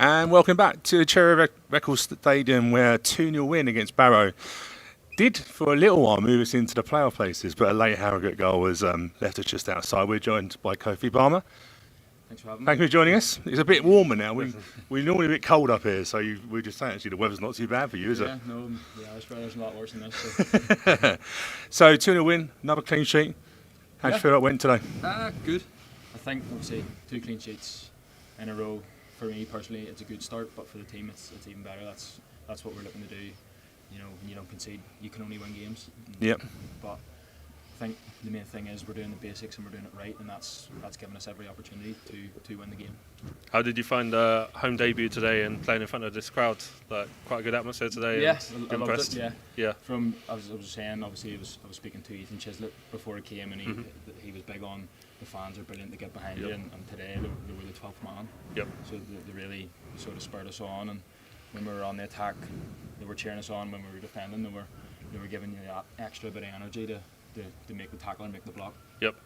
And welcome back to Cherry Records Stadium, where a 2-0 win against Barrow did, for a little while, move us into the playoff places, but a late Harrogate goal has left us just outside. We're joined by Kofi Barmer. Thanks for having me. Thank you for joining us. It's a bit warmer now. We're normally a bit cold up here, so we're just saying actually the weather's not too bad for you, is it? Yeah, no, the Irish weather's a lot worse than this. So 2-0 win, another clean sheet. How do you feel it went today? Good. I think, obviously, 2 clean sheets in a row. For me personally, it's a good start, but for the team, it's even better. That's what we're looking to do. You know, when you don't concede, you can only win games. Yep. But I think the main thing is we're doing the basics and we're doing it right, and that's given us every opportunity to win the game. How did you find the home debut today and playing in front of this crowd? Like, quite a good atmosphere today. Yeah, and I loved impressed. it. Yeah. From I was saying, obviously, I was speaking to Ethan Chislett before he came, and he was big on the fans are brilliant to get behind you, and today they were the 12th man. Yep. So they really sort of spurred us on, and when we were on the attack, they were cheering us on. When we were defending, they were giving you that extra bit of energy to make the tackle and make the block. Yep.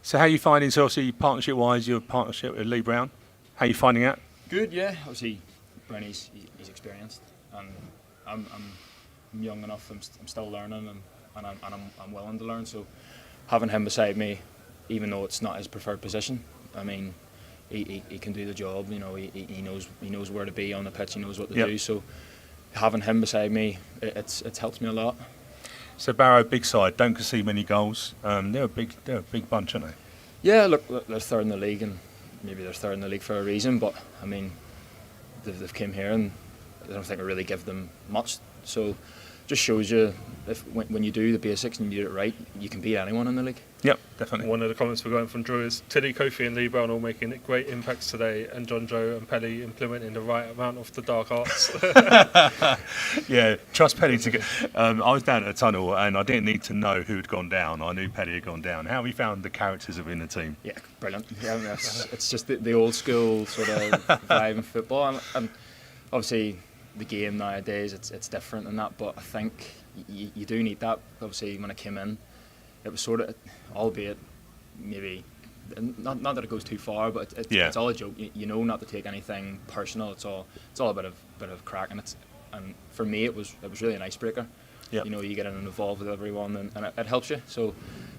So how are you finding, so obviously partnership-wise, your partnership with Lee Brown? How are you finding that? Good, yeah. Obviously, Brownie's he's experienced, and I'm young enough. I'm still learning, and I'm willing to learn. So having him beside me, even though it's not his preferred position, I mean, he can do the job. You know, he knows where to be on the pitch. He knows what to do. So having him beside me, it helps me a lot. So Barrow, big side, don't concede many goals. They're a big bunch, aren't they? Yeah, look, they're third in the league, and maybe they're third in the league for a reason. But I mean, they've came here, and I don't think I really give them much. So just shows you when you do the basics and you do it right, you can beat anyone in the league. Yep, definitely. One of the comments we're going from Drew is Tilly, Kofi and Lee Brown all making great impacts today, and John Joe and Pelly implementing the right amount of the dark arts. Yeah, trust Pelly to get. I was down at the tunnel and I didn't need to know who had gone down. I knew Pelly had gone down. How have you found the characters within the team? Yeah, brilliant. Yeah, I mean, it's just the old school sort of vibe in football, and obviously the game nowadays it's different and that. But I think you do need that. Obviously, when I came in, it was sort of, albeit maybe not that it goes too far, but it's all a joke. You know, not to take anything personal. It's all a bit of crack, and for me it was really an icebreaker. Yep. You know, you get in and involved with everyone, and it helps you. So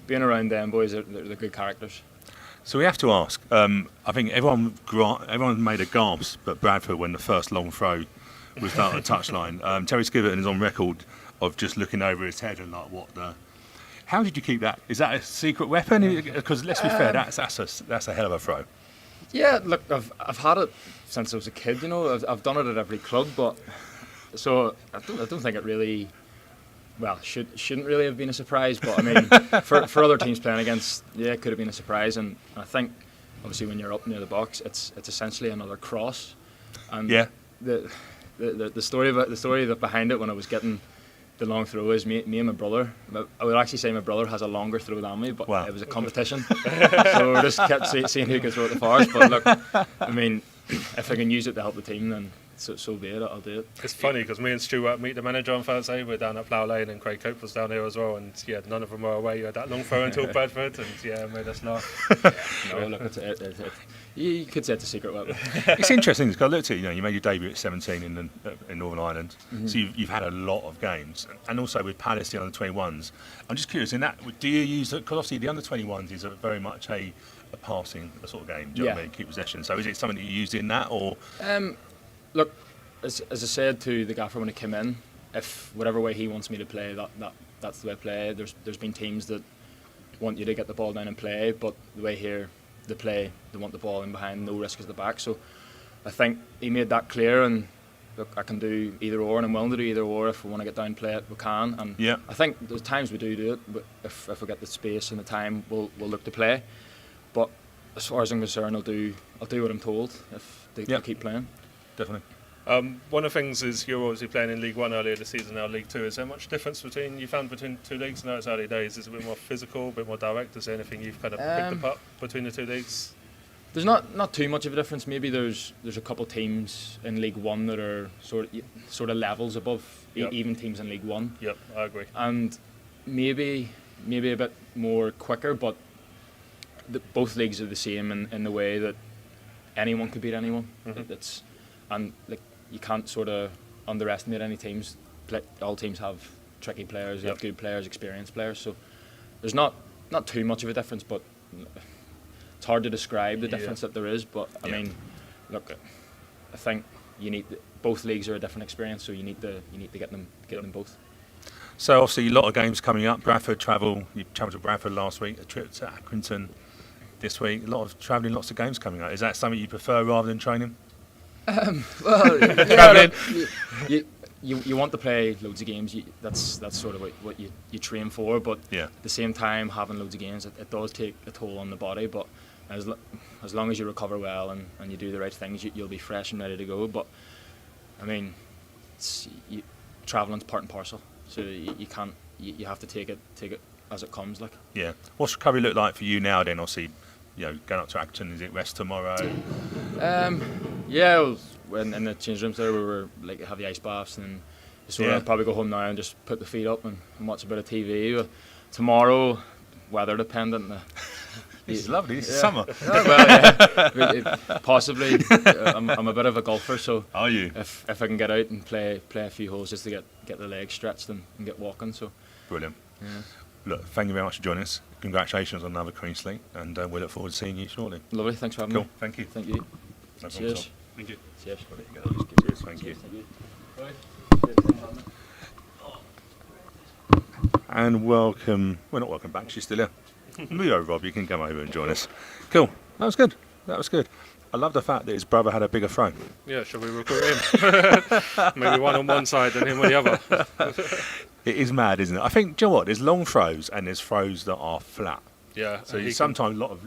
being around them boys, they're good characters. So we have to ask. I think everyone made a gasp, but Bradford when the first long throw was done at the touchline. Terry Skiverton is on record of just looking over his head and like, what the. How did you keep that? Is that a secret weapon? Because let's be fair, that's a hell of a throw. Yeah, look, I've had it since I was a kid. You know, I've done it at every club, but so I don't think it really. Well, shouldn't really have been a surprise, but I mean, for other teams playing against, yeah, it could have been a surprise. And I think, obviously, when you're up near the box, it's essentially another cross. And the story behind it when I was getting the long throw is me and my brother. I would actually say my brother has a longer throw than me, but it was a competition. So we just kept seeing who could throw it the farthest. But look, I mean, if I can use it to help the team, then so be it. I'll do it. It's funny because me and Stuart meet the manager on Thursday. We're down at Plough Lane, and Craig Cope was down here as well. And yeah, none of them were away. You had that long throw until Bradford, and yeah, made us laugh. No, look, you could say it's a secret weapon. It's interesting because I looked at you made your debut at 17 in Northern Ireland, so you've had a lot of games, and also with Palace the under 21s. I'm just curious in that, do you use it? Because obviously the under 21s is very much a passing sort of game. Do you know what I mean? Keep possession. So is it something that you used in that or? Look, as I said to the gaffer when I came in, if whatever way he wants me to play, that's the way I play. There's been teams that want you to get the ball down and play, but the way here they want the ball in behind, no risk at the back. So I think he made that clear, and look, I can do either or, and I'm willing to do either or. If we want to get down and play it, we can. And I think there's times we do it, but if we get the space and the time, we'll look to play. But as far as I'm concerned, I'll do what I'm told if they keep playing. Definitely. One of the things is you're obviously playing in League One earlier this season, now League Two. Is there much difference between two leagues? I know it's early days. Is it a bit more physical, a bit more direct? Is there anything you've kind of picked up between the two leagues? There's not too much of a difference. Maybe there's a couple teams in League One that are sort of levels above even teams in League One. Yep, I agree. And maybe a bit more quicker, but both leagues are the same in the way that anyone could beat anyone. and like you can't sort of underestimate any teams. All teams have tricky players, you have good players, experienced players. So there's not too much of a difference, but it's hard to describe the difference that there is. But I mean, look, I think you need both leagues are a different experience, so you need to get them both. So obviously a lot of games coming up. Bradford travel. You travelled to Bradford last week. A trip to Accrington this week. A lot of travelling, lots of games coming up. Is that something you prefer rather than training? Well, traveling. You want to play loads of games. That's sort of what you train for. But at the same time, having loads of games, it does take a toll on the body. But as long as you recover well and you do the right things, you'll be fresh and ready to go. But I mean, travelling's part and parcel. So you can't. You have to take it as it comes. Like. Yeah. What's recovery look like for you now? Then obviously, going up to Acton. Is it rest tomorrow? Yeah. In the change rooms there, we were like have the ice baths and I'll probably go home now and just put the feet up and watch a bit of TV. But tomorrow, weather dependent. This is lovely. This is summer. Possibly. I'm a bit of a golfer, so are you? If I can get out and play a few holes just to get the legs stretched and get walking, so brilliant. Yeah. Look, thank you very much for joining us. Congratulations on another clean slate, and we look forward to seeing you shortly. Lovely. Thanks for having me. Thank you. No Cheers. Thank you. Cheers. Cheers. Thank you. And welcome. Well, not welcome back. She's still here. Leo, Rob, you can come over and join us. Cool. That was good. I love the fact that his brother had a bigger throw. Yeah, shall we recruit him? Maybe one on one side and him on the other. It is mad, isn't it? I think, do you know what? There's long throws and there's throws that are flat. Yeah. So sometimes a lot of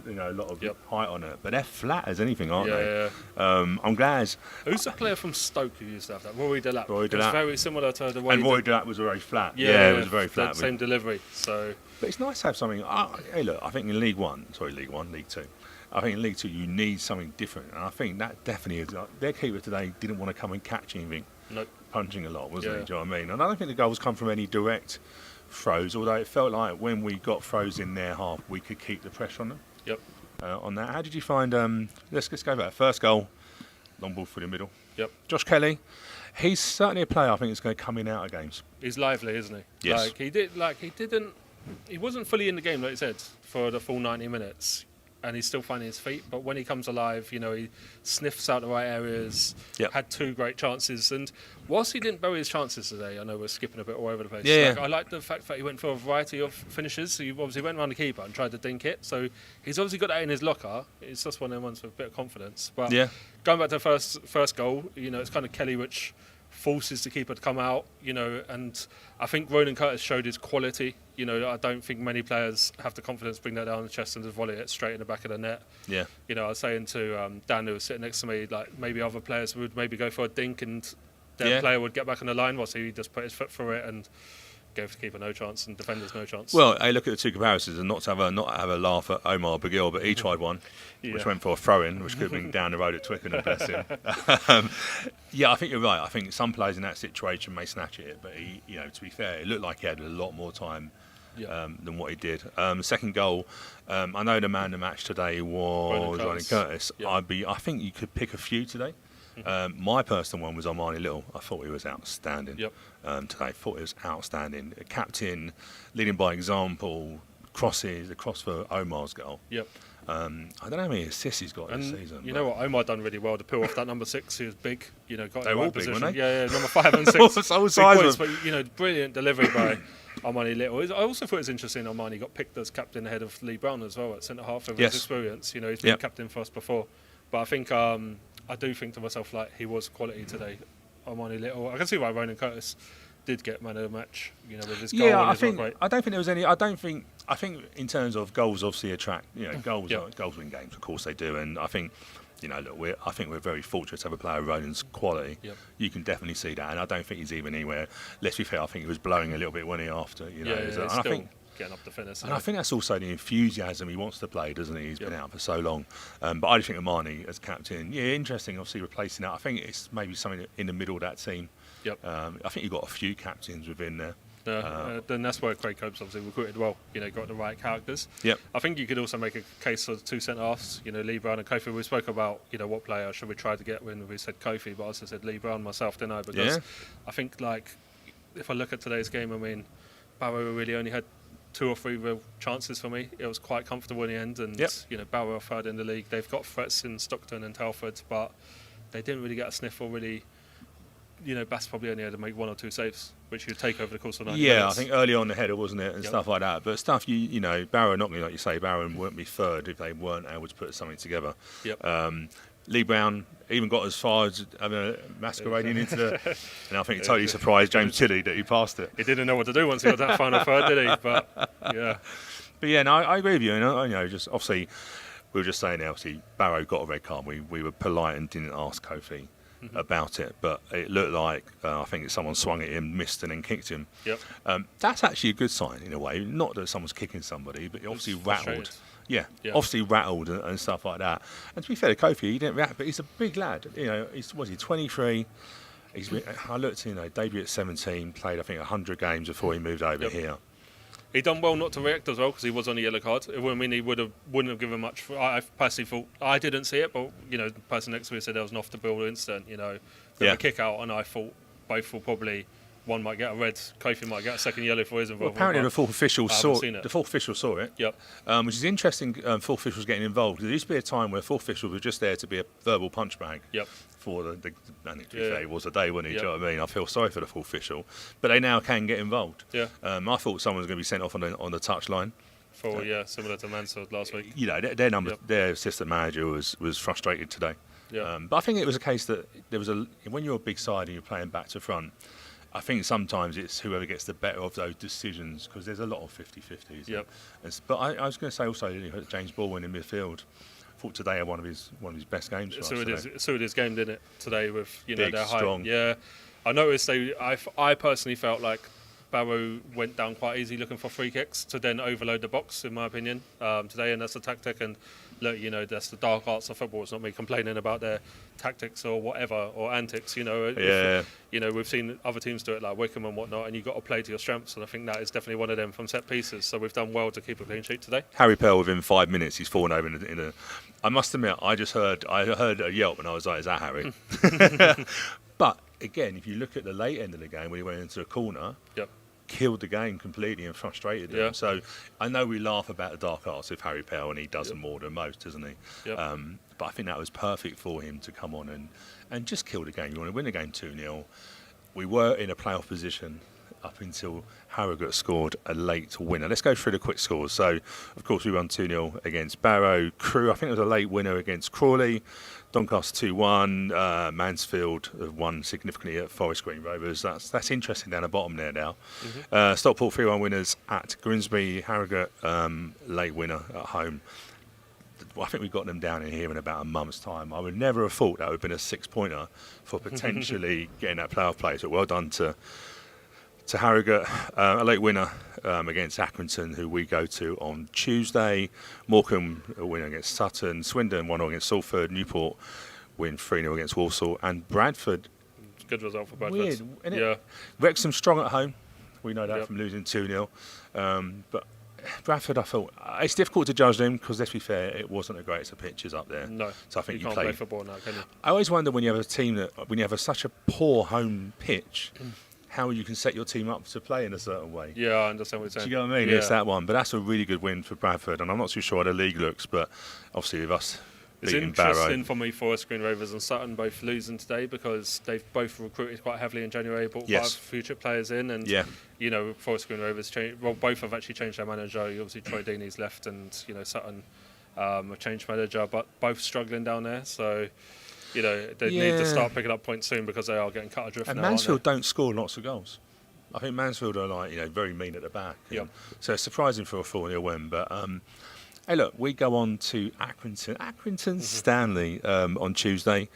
height on it, but they're flat as anything, aren't they? Yeah. I'm glad. Who's the player from Stoke who used to have that? Rory Delap. Rory Delap. It's very similar to the way. And Rory Delap was very flat. Yeah, it was very flat. Same delivery. So. But it's nice to have something. Hey, look, I think in League 2. I think in League 2 you need something different, and I think that definitely is. Their keeper today didn't want to come and catch anything. Nope. Punching a lot, wasn't he? Do you know what I mean? And I don't think the goals come from any direct throws, although it felt like when we got throws in their half, we could keep the pressure on them. Yep. On that, how did you find? Let's go back. First goal, long ball through the middle. Yep. Josh Kelly, he's certainly a player I think is going to come in out of games. He's lively, isn't he? Yes. He wasn't fully in the game, like you said, for the full 90 minutes. And he's still finding his feet, but when he comes alive, he sniffs out the right areas. Yep. Had 2 great chances, and whilst he didn't bury his chances today, I know we're skipping a bit all over the place. Yeah. I like the fact that he went for a variety of finishes. He obviously went around the keeper and tried to dink it, so he's obviously got that in his locker. It's just one of them ones with a bit of confidence. But going back to the first goal, it's kind of Kelly which forces the keeper to come out, and I think Ronan Curtis showed his quality. I don't think many players have the confidence to bring that down the chest and just volley it straight in the back of the net. Yeah. I was saying to Dan, who was sitting next to me, like maybe other players would maybe go for a dink and their player would get back on the line whilst he just put his foot through it and gave the keeper no chance and defenders no chance. Well, I look at the 2 comparisons, and not have a laugh at Omar Bagil, but he tried one, which went for a throw-in, which could have been down the road at Twickenham, bless him. I think you're right. I think some players in that situation may snatch at it, but he, to be fair, it looked like he had a lot more time than what he did. Second goal, I know the man of the match today was Ronan Curtis. I think you could pick a few today. My personal one was Armani Little. I thought he was outstanding today. I thought he was outstanding. A captain, leading by example, crosses, the cross for Omar's goal. I don't know how many assists he's got this season. You know what, Omar done really well to pull off that number 6. He was big, got they in the were all right big, position. weren't they? Yeah, number 5 and 6. All sizes. But brilliant delivery by Armani Little. I also thought it was interesting Armani got picked as captain ahead of Lee Brown as well at centre half with his experience. He's been captain for us before. But I think I do think to myself he was quality today, Armani Little. I can see why Ronan Curtis did get man of the match, with his goal. Yeah, I don't think there was any. I think in terms of goals, obviously attract. Goals win games, of course they do. And I think, I think we're very fortunate to have a player of Ronan's quality. Yep. You can definitely see that, and I don't think he's even anywhere. Let's be fair. I think he was blowing a little bit when he after. And I think. Getting up to finish. And I think that's also the enthusiasm he wants to play, doesn't he? He's been out for so long. But I just think Armani as captain, interesting, obviously replacing that. I think it's maybe something in the middle of that team. Yep. I think you've got a few captains within there. No, then that's where Craig Cope's obviously recruited well. Got the right characters. Yep. I think you could also make a case for 2 centre halves. Lee Brown and Kofi. We spoke about what player should we try to get when we said Kofi, but I also said Lee Brown myself, didn't I? Because I think if I look at today's game, I mean, Barrow really only had 2 or 3 real chances for me. It was quite comfortable in the end, and Barrow are third in the league. They've got threats in Stockton and Telford, but they didn't really get a sniff or really. Bass probably only had to make 1 or 2 saves, which you'd take over the course of 90 minutes. I think early on the header, wasn't it, and stuff like that. But stuff Barrow not going to, like you say, Barrow wouldn't be third if they weren't able to put something together. Yep. Lee Brown even got as far as masquerading into the. And I think it totally surprised James Tilley that he passed it. He didn't know what to do once he got that final third, did he? But yeah. But yeah, no, I agree with you. Just obviously, we were just saying, obviously, Barrow got a red card. We were polite and didn't ask Kofi about it, but it looked like I think someone swung at him, missed, and then kicked him. Yep. That's actually a good sign in a way. Not that someone's kicking somebody, but it obviously rattled. Yeah. Obviously rattled and stuff like that. And to be fair to Kofi, he didn't react, but he's a big lad. He's 23. I looked, debut at 17, played I think 100 games before he moved over here. He done well not to react as well because he was on a yellow card. It wouldn't mean he wouldn't have given much. I personally thought I didn't see it, but the person next to me said there was an off the ball incident. A kick out, and I thought both will probably. One might get a red. Kofi might get a second yellow for his involvement. Well, apparently the fourth official saw it. The fourth official saw it. Yep. Which is interesting. Fourth officials getting involved. There used to be a time where fourth officials were just there to be a verbal punch bag. Yep. For and to be fair, it was a day, wasn't it? Do you know what I mean? I feel sorry for the fourth official, but they now can get involved. Yeah. I thought someone was going to be sent off on the touchline. Similar to Mansfield last week. Their assistant manager was frustrated today. Yeah. But I think it was a case that there was when you're a big side and you're playing back to front. I think sometimes it's whoever gets the better of those decisions because there's a lot of 50-50s. Yep. But I was going to say also, James Baldwin in midfield. I thought today had one of his best games for us. So it is game, didn't it? Today with big, their high. strong. Yeah, I noticed I personally felt like Barrow went down quite easy looking for free kicks to then overload the box, in my opinion, today, and that's a tactic. And look, that's the dark arts of football. It's not me complaining about their tactics or whatever or antics. We've seen other teams do it like Wickham and whatnot, and you've got to play to your strengths. And I think that is definitely one of them from set pieces. So we've done well to keep a clean sheet today. Harry Pell within 5 minutes, he's fallen over in a. I must admit, I heard a yelp and I was like, "Is that Harry?" But again, if you look at the late end of the game when he went into a corner. Yep. Killed the game completely and frustrated them. Yeah. So I know we laugh about the dark arts of Harry Pell and he does them more than most, doesn't he? Yep. But I think that was perfect for him to come on and just kill the game. You want to win the game 2-0. We were in a playoff position up until Harrogate scored a late winner. Let's go through the quick scores. So, of course, we won 2-0 against Barrow. Crewe, I think it was a late winner against Crawley. Doncaster 2-1. Mansfield won significantly at Forest Green Rovers. That's interesting down the bottom there now. Mm-hmm. Stockport 3-1 winners at Grimsby. Harrogate late winner at home. I think we got them down in here in about a month's time. I would never have thought that would have been a 6-pointer for potentially getting that playoff place. But well done to Harrogate, a late winner against Accrington, who we go to on Tuesday. Morecambe, a winner against Sutton. Swindon, 1-0 against Salford. Newport win 3-0 against Walsall. And Bradford. Good result for Bradford. Weird, isn't it? Yeah. Wrexham strong at home. We know that from losing 2-0. But Bradford, I thought, it's difficult to judge them because, let's be fair, it wasn't the greatest of pitches up there. No. So I think you can't play football now, can you? I always wonder when you have a team when you have such a poor home pitch, how you can set your team up to play in a certain way. Yeah, I understand what you're saying. Do you know what I mean? Yeah. It's that one. But that's a really good win for Bradford, and I'm not too sure how the league looks, but obviously with us it's beating Barrow. It's interesting for me, Forest Green Rovers and Sutton both losing today because they've both recruited quite heavily in January, brought quite future players in, and Forest Green Rovers both have actually changed their manager. Obviously Troy Deeney's left, and Sutton have changed manager, but both struggling down there. So they need to start picking up points soon because they are getting cut adrift. And now, Mansfield don't score lots of goals. I think Mansfield are very mean at the back. So it's surprising for a 4-0 win. But hey, look, we go on to Accrington Stanley on Tuesday.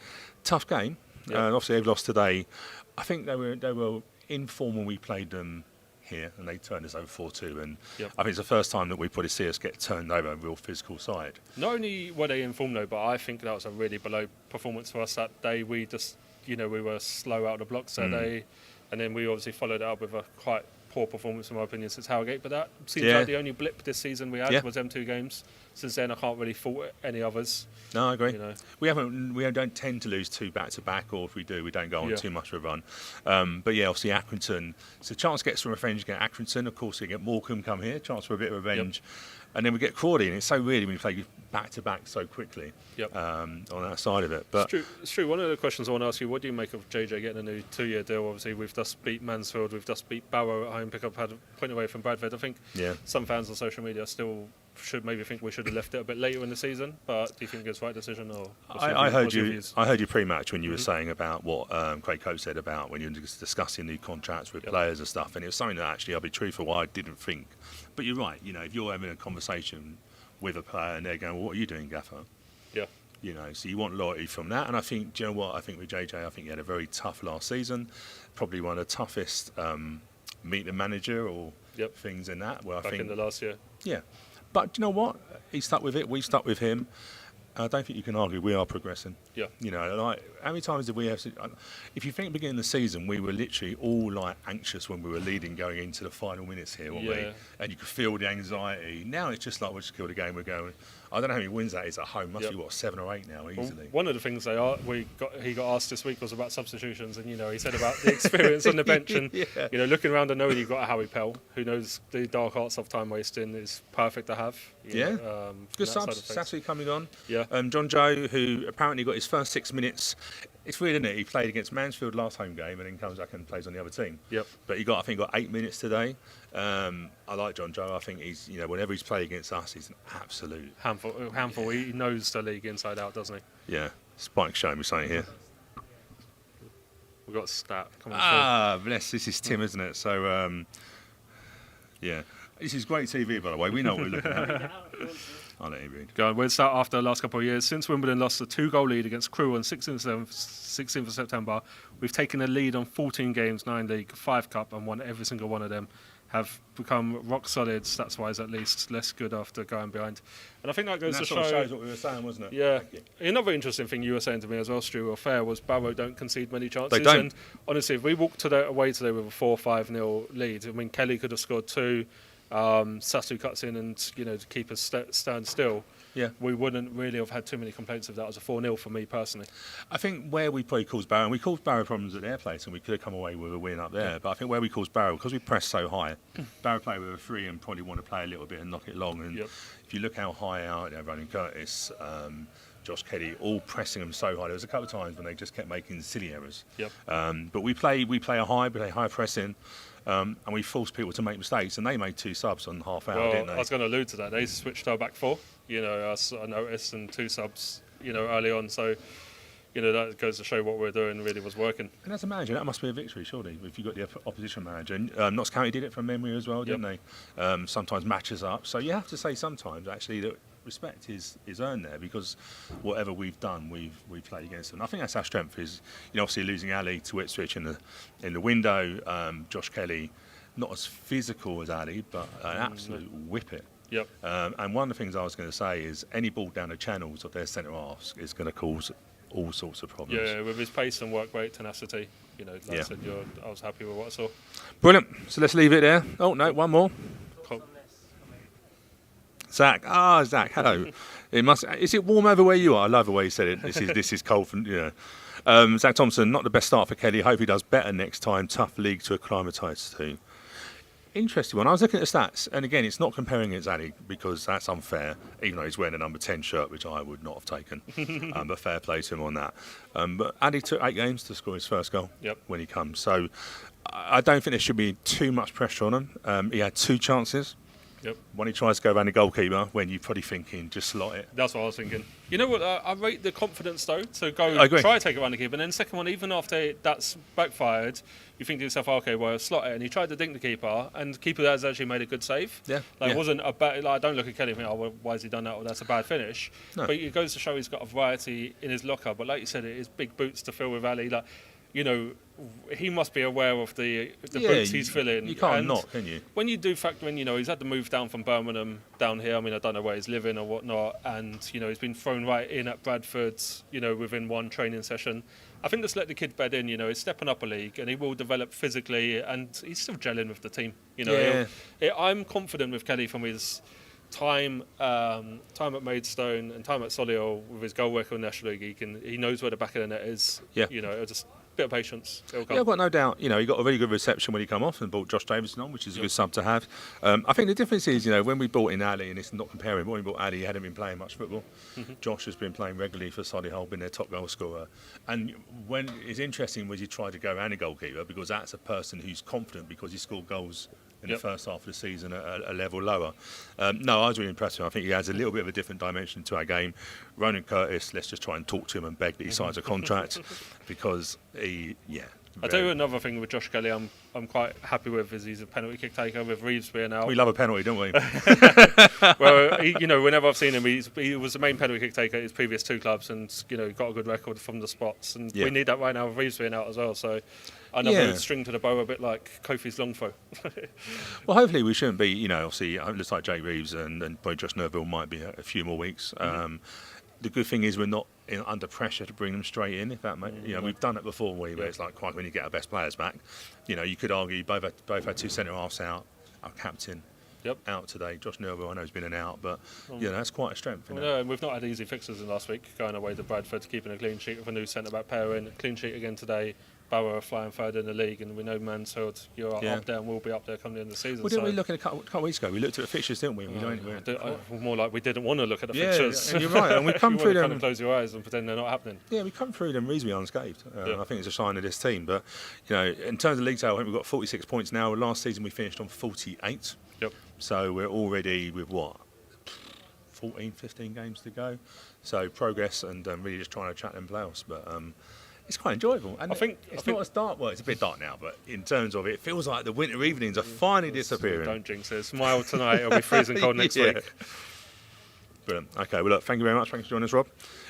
Tough game. Obviously they've lost today. I think they were in form when we played them here, and they turned us over 4-2. And I think it's the first time that we probably see us get turned over a real physical side. Not only were they in form though, but I think that was a really below performance for us that day. We just, we were slow out of the blocks that day. And then we obviously followed it up with a quite poor performance in my opinion since Harrogate, but that seems Yeah. like the only blip this season we had Yeah. was them 2 games. Since then, I can't really fault any others. No, I agree. You know. We don't tend to lose 2 back to back, or if we do, we don't go on Yeah. too much of a run. But yeah, obviously Accrington. So chance gets some revenge against Accrington. Of course, we get Morecambe come here, chance for a bit of revenge, and then we get Crawley, and it's so weird when we play back to back so quickly. Yep. On that side of it, but It's true. One of the questions I want to ask you: what do you make of JJ getting a new 2-year deal? Obviously, we've just beat Mansfield, we've just beat Barrow at home. Pickup had a point away from Bradford. I think yeah. some fans on social media still should maybe think we should have left it a bit later in the season. But do you think it's the right decision? Or I heard you pre-match when you were saying about what Craig Cope said about when you were discussing new contracts with players and stuff, and it was something that actually, I'll be truthful, I didn't think. But you're right. You know, if you're having a conversation with a player and they're going, well, "What are you doing, Gaffer?" Yeah. You know, so you want loyalty from that. And I think, do you know what? I think with JJ, I think he had a very tough last season. Probably one of the toughest meet the manager or things in that. Well, I Back think in the last year. yeah. But do you know what? He stuck with it. We stuck with him. I don't think you can argue we are progressing. Yeah. You know, like how many times did we have? If you think at the beginning of the season, we were literally all like anxious when we were leading going into the final minutes here, weren't we? And you could feel the anxiety. Now it's just like we'll just kill the game. We're going. I don't know how many wins that is at home. Must be what, 7 or 8 now easily. Well, one of the things he got asked this week was about substitutions, and he said about the experience on the bench, and looking around and knowing you've got a Howie Pell who knows the dark arts of time wasting is perfect to have. Good subs. Sassy coming on. Yeah. John Joe, who apparently got his first 6 minutes. It's weird, isn't it? He played against Mansfield last home game and then comes back and plays on the other team. Yep. But I think he got 8 minutes today. I like John Joe. I think he's, whenever he's played against us, he's an absolute handful. He knows the league inside out, doesn't he? Yeah. Spike showing me something here. We've got a stat. Come on, bless. This is Tim, isn't it? So, yeah. This is great TV, by the way. We know what we're looking at. I'll let you read. Go on. We'll start after the last couple of years. Since Wimbledon lost a 2-goal lead against Crewe on 16th of September, we've taken a lead on 14 games, 9 league, 5 cup, and won every single one of them. Have become rock solid, stats-wise at least, less good after going behind. And I think that goes to show... shows what we were saying, wasn't it? Yeah. Another interesting thing you were saying to me as well, Stu, or fair, was Barrow don't concede many chances. They don't. And honestly, if we walked away today with a 4-5-0 lead, I mean, Kelly could have scored 2, Sasu cuts in and, the keepers stand still. Yeah. We wouldn't really have had too many complaints if that was a 4-0 for me personally. I think where we probably caused Barrow, and we caused Barrow problems at their place, and we could have come away with a win up there. Yeah. But I think where we caused Barrow, because we pressed so high, Barrow played with a 3 and probably want to play a little bit and knock it long. And if you look how high out they're running, Curtis, Josh Kelly, all pressing them so high. There was a couple of times when they just kept making silly errors. Yep. But we play high pressing. And we forced people to make mistakes, and they made 2 subs on half hour, didn't they? I was going to allude to that. They switched to our back 4, I noticed, and 2 subs, early on. So, that goes to show what we're doing really was working. And as a manager, that must be a victory, surely, if you've got the opposition manager. And Notts County did it from memory as well, didn't they? Sometimes matches up. So you have to say sometimes, actually, that respect is earned there, because whatever we've done, we've played against them. And I think that's our strength. Is obviously losing Ali to Ipswich in the window. Josh Kelly, not as physical as Ali, but an absolute whippet. Yep. And one of the things I was going to say is any ball down the channels of their centre halves is going to cause all sorts of problems. Yeah, with his pace and work rate, tenacity. I said, I was happy with what I saw. Brilliant. So let's leave it there. Oh no, one more. Zach, Zach, hello. Is it warm over where you are? I love the way you said it. This is cold from Zach Thompson. Not the best start for Kelly. Hope he does better next time. Tough league to acclimatise to. Interesting one. I was looking at the stats, and again, it's not comparing against Ali because that's unfair. Even though he's wearing a number 10 shirt, which I would not have taken, but fair play to him on that. But Ali took 8 games to score his first goal when he comes. So I don't think there should be too much pressure on him. He had 2 chances. Yep. When he tries to go around the goalkeeper, when you're probably thinking, just slot it. That's what I was thinking. You know what? I rate the confidence, though, to go try to take it around the keeper. And then second one, even after that's backfired, you think to yourself, okay, well, slot it. And he tried to dink the keeper, and the keeper has actually made a good save. Yeah. It wasn't a bad... I don't look at Kelly and think, well, why has he done that? Or that's a bad finish. No. But it goes to show he's got a variety in his locker. But like you said, it is big boots to fill with Ali. you know, he must be aware of the Yeah, boots he's filling. You can't And not, can you? when you do factor in, you know, he's had to move down from Birmingham down here. I mean, I don't know where he's living or whatnot, and you know, he's been thrown right in at Bradford, you know, within one training session. I think just let the kid bed in. You know, he's stepping up a league, and he will develop physically, and he's still gelling with the team. You know, I'm confident with Kelly from his time at Maidstone and time at Solihull with his goal record in National League. He knows where the back of the net is. Yeah. You know, it'll just bit of patience. It'll come. Yeah, I've got no doubt. You know, he got a really good reception when he come off and brought Josh Davison on, which is a good sub to have. I think the difference is, you know, when we brought in Ali, and it's not comparing, but when we brought Ali, he hadn't been playing much football. Josh has been playing regularly for Solihull, been their top goal scorer. And when it's interesting was you try to go around a goalkeeper because that's a person who's confident because he scored goals in the first half of the season at a level lower. No, I was really impressed with him. I think he has a little bit of a different dimension to our game. Ronan Curtis, let's just try and talk to him and beg that he signs a contract because I'll tell you another thing with Josh Kelly I'm quite happy with is he's a penalty kick taker with Reeves being out. We love a penalty, don't we? Well, you know, whenever I've seen him, he was the main penalty kick taker at his previous two clubs and, you know, got a good record from the spots. And we need that right now with Reeves being out as well. So another string to the bow, a bit like Kofi's long throw. Well, hopefully we shouldn't be, you know, obviously it looks like Jay Reeves and probably Josh Nerville might be a few more weeks. The good thing is we're not under pressure to bring them straight in. If that, you know, we've done it before where it's like quite when you get our best players back. You know, you could argue both had two centre halves out, our captain out today. Josh Nerville, I know, has been an out, but you know, that's quite a strength. No, and we've not had easy fixes in last week. Going away to Bradford, keeping a clean sheet with a new centre back pair in, clean sheet again today. Barrow are flying third in the league, and we know Mansfield, you're up there and we'll be up there coming in the season. Well, didn't we look at a couple of weeks ago? We looked at the fixtures, didn't we? More like we didn't want to look at the fixtures. And you're right, and we come through them. Kind of close your eyes and pretend they're not happening. Yeah, we come through them reasonably unscathed. I think it's a sign of this team. But you know, in terms of league table, I think we've got 46 points now. Last season we finished on 48. Yep. So we're already with 14, 15 games to go. So progress and really just trying to chat them playoffs. But it's quite enjoyable. And I think it's not as dark. Well, it's a bit dark now, but in terms of it feels like the winter evenings are finally disappearing. Don't jinx it. It's mild tonight. It'll be freezing cold next week. Brilliant. Okay, well, look, thank you very much. Thanks for joining us, Rob.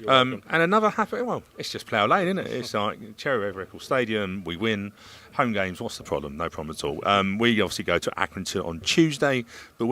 And another happy, well, it's just Plough Lane, isn't it? It's like Cherry Everett Stadium, we win. Home games, what's the problem? No problem at all. We obviously go to Accrington on Tuesday, but